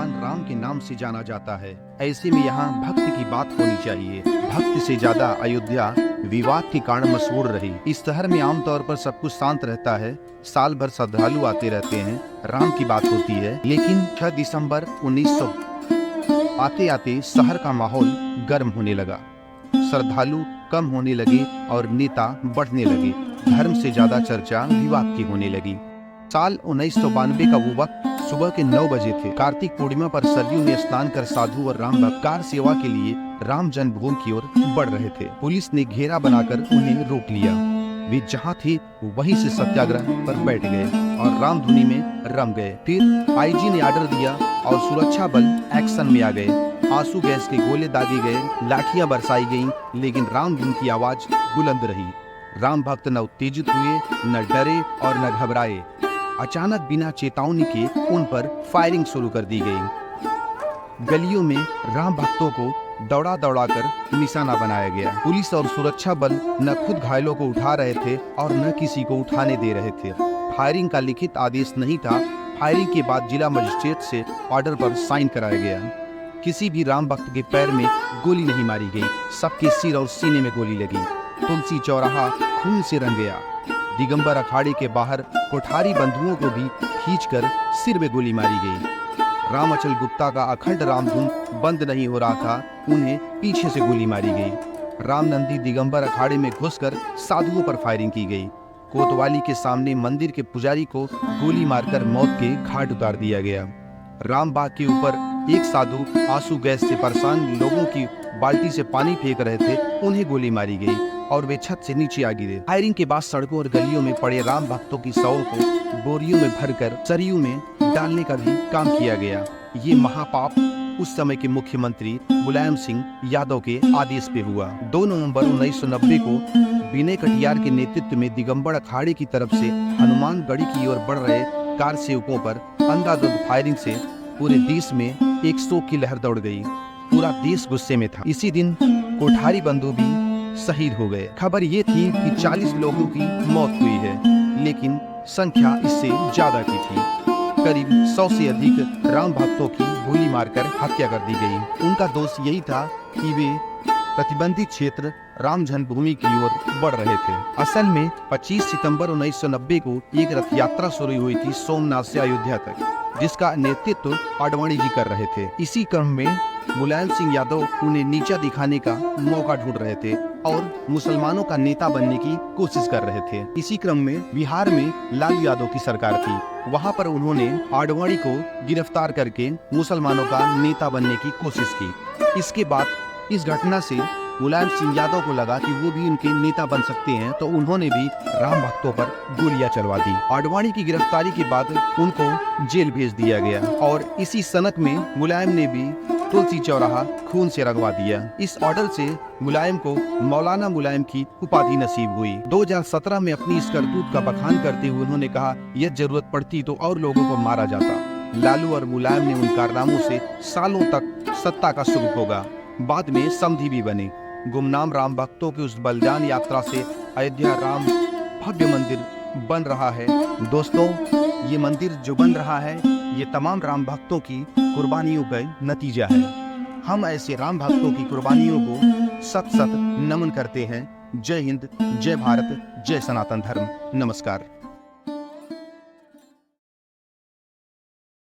भगवान राम के नाम से जाना जाता है। ऐसे में यहाँ भक्ति की बात होनी चाहिए। भक्ति से ज्यादा अयोध्या विवाद के कारण मशहूर रही। इस शहर में आमतौर पर सब कुछ शांत रहता है, साल भर श्रद्धालु आते रहते हैं, राम की बात होती है। लेकिन 6 दिसंबर 1900 आते आते शहर का माहौल गर्म होने लगा। श्रद्धालु कम होने लगे और नेता बढ़ने लगे। धर्म से ज्यादा चर्चा विवाद की होने लगी। साल 1992 का वो वक्त सुबह के 9 बजे थे। कार्तिक पूर्णिमा पर सरयू में स्नान कर साधु और राम भक्त कार सेवा के लिए राम जन्मभूमि की ओर बढ़ रहे थे। पुलिस ने घेरा बनाकर उन्हें रोक लिया। वे जहाँ थे वहीं से सत्याग्रह पर बैठ गए और रामधुनी में रम गए। फिर आईजी ने आर्डर दिया और सुरक्षा बल एक्शन में आ गए। आंसू गैस के गोले दागे गए, लाठियां बरसाई गईं, लेकिन रामधुन की आवाज बुलंद रही। राम भक्त न उत्तेजित हुए, न डरे और न घबराए। अचानक बिना चेतावनी के उन पर फायरिंग शुरू कर दी गई। गलियों में राम भक्तों को दौड़ा दौड़ा कर निशाना बनाया गया। पुलिस और सुरक्षा बल न खुद घायलों को उठा रहे थे और न किसी को उठाने दे रहे थे। फायरिंग का लिखित आदेश नहीं था। फायरिंग के बाद जिला मजिस्ट्रेट से ऑर्डर पर साइन कराया गया। किसी भी राम भक्त के पैर में गोली नहीं मारी गई, सबके सिर और सीने में गोली लगी। तुलसी चौराहा खून से रंग गया। दिगंबर अखाड़े के बाहर कोठारी बंधुओं को भी खींचकर सिर में गोली मारी गई। रामअचल गुप्ता का अखंड रामधुन बंद नहीं हो रहा था, उन्हें पीछे से गोली मारी गई। रामनंदी दिगंबर अखाड़े में घुसकर साधुओं पर फायरिंग की गई। कोतवाली के सामने मंदिर के पुजारी को गोली मारकर मौत के घाट उतार दिया गया। रामबाग के ऊपर एक साधु आंसू गैस से परेशान लोगों की बाल्टी से पानी फेंक रहे थे, उन्हें गोली मारी गई और वे छत से नीचे आ गिरे। फायरिंग के बाद सड़कों और गलियों में पड़े राम भक्तों की शवों को बोरियों में भरकर सरयू में डालने का भी काम किया गया। ये महापाप उस समय के मुख्यमंत्री मुलायम सिंह यादव के आदेश पे हुआ। 2 नवंबर 1990 को विनय कटियार के नेतृत्व में दिगंबर अखाड़े की तरफ से हनुमानगढ़ी की ओर बढ़ रहे कार सेवकों पर अंधाधुंध फायरिंग से पूरे देश में एक शोक की लहर दौड़ गई। पूरा देश गुस्से में था। इसी दिन कोठारी बंधु भी शहीद हो गए। खबर ये थी कि 40 लोगों की मौत हुई है, लेकिन संख्या इससे ज्यादा की थी। करीब 100 से अधिक राम भक्तों की गोली मारकर हत्या कर दी गई। उनका दोष यही था कि वे प्रतिबंधित क्षेत्र राम जन्मभूमि की ओर बढ़ रहे थे। असल में 25 सितंबर 1990 को एक रथ यात्रा शुरू हुई थी सोमनाथ से अयोध्या तक, जिसका नेतृत्व आडवाणी जी कर रहे थे। इसी क्रम में मुलायम सिंह यादव उन्हें नीचा दिखाने का मौका ढूंढ रहे थे और मुसलमानों का नेता बनने की कोशिश कर रहे थे। इसी क्रम में बिहार में लालू यादव की सरकार थी। वहां पर उन्होंने आडवाणी को गिरफ्तार करके मुसलमानों का नेता बनने की कोशिश की। इसके बाद इस घटना से मुलायम सिंह यादव को लगा कि वो भी उनके नेता बन सकते हैं, तो उन्होंने भी राम भक्तों पर गोलियां चलवा दी। आडवाणी की गिरफ्तारी के बाद उनको जेल भेज दिया गया और इसी सनक में मुलायम ने भी तुलसी चौराहा खून से रंगवा दिया। इस ऑर्डर से मुलायम को मौलाना मुलायम की उपाधि नसीब हुई। 2017 में अपनी इस करतूत का बखान करते हुए उन्होंने कहा, यह जरूरत पड़ती तो और लोगों को मारा जाता। लालू और मुलायम ने उन कारनामों से सालों तक सत्ता का सुख भोगा। बाद में समधी भी बने। गुमनाम राम भक्तों की उस बलिदान यात्रा से अयोध्या राम भव्य मंदिर बन रहा है। दोस्तों, ये मंदिर जो बन रहा है, ये तमाम राम भक्तों की कुर्बानियों का नतीजा है। हम ऐसे राम भक्तों की कुर्बानियों को सत सत नमन करते हैं। जय हिंद, जय भारत, जय सनातन धर्म। नमस्कार।